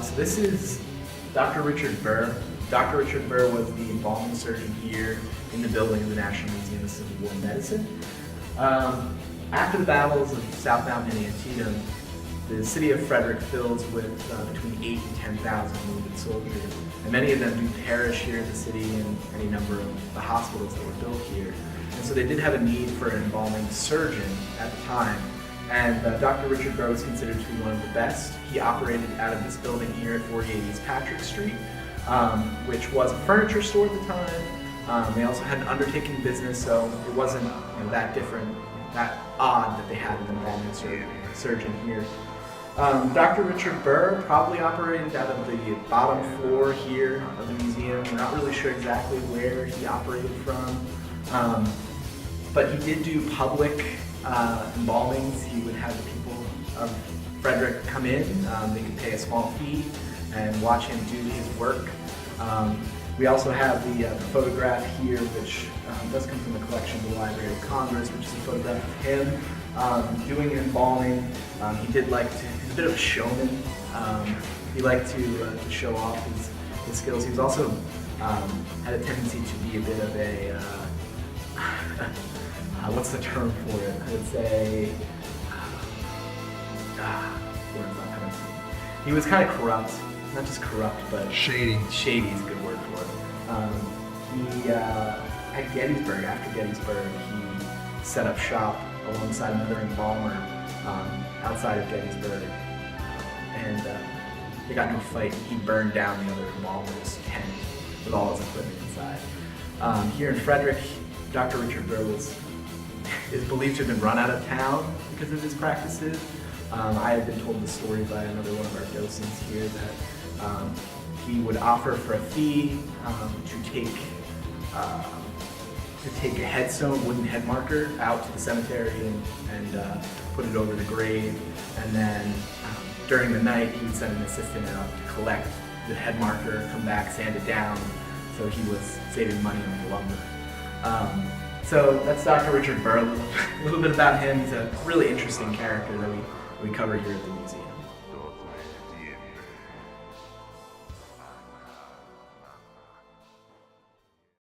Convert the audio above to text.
So this is Dr. Richard Burr. Dr. Richard Burr was the embalming surgeon here in the building of the National Museum of Civil War Medicine. After the battles of South Mountain and Antietam, the city of Frederick fills with between 8,000 and 10,000 wounded soldiers, and many of them do perish here in the city and any number of the hospitals that were built here. And so they did have a need for an embalming surgeon at the time, and Dr. Richard Burr was considered to be one of the best. He operated out of this building here at 48 East Patrick Street, which was a furniture store at the time. They also had an undertaking business, so it wasn't that different, that odd that they had an embalming surgeon here. Dr. Richard Burr probably operated out of the bottom floor here of the museum. We're not really sure exactly where he operated from, but he did do public embalmings. He would have the people of Frederick come in. They could pay a small fee and watch him do his work. We also have the photograph here, which does come from the collection of the Library of Congress, which is a photograph of him doing embalming. He did like to, he's a bit of a showman. He liked to show off his skills. He was also had a tendency to be a bit of a, what's the term for it? I would say, word's not coming to me. He was kind of corrupt. Not just corrupt, but shady. Shady is a good word for it. He at Gettysburg, after Gettysburg, he set up shop alongside another embalmer outside of Gettysburg, and they got into a fight. He burned down the other embalmer's tent with all his equipment inside. Here in Frederick, Dr. Richard Burr is believed to have been run out of town because of his practices. I have been told the story by another one of our docents here that he would offer for a fee to take a headstone, wooden head marker, out to the cemetery and put it over the grave. And then during the night, he would send an assistant out to collect the head marker, come back, sand it down. So he was saving money on the lumber. So that's Dr. Richard Burr. A little bit about him. He's a really interesting character that we cover here at the museum.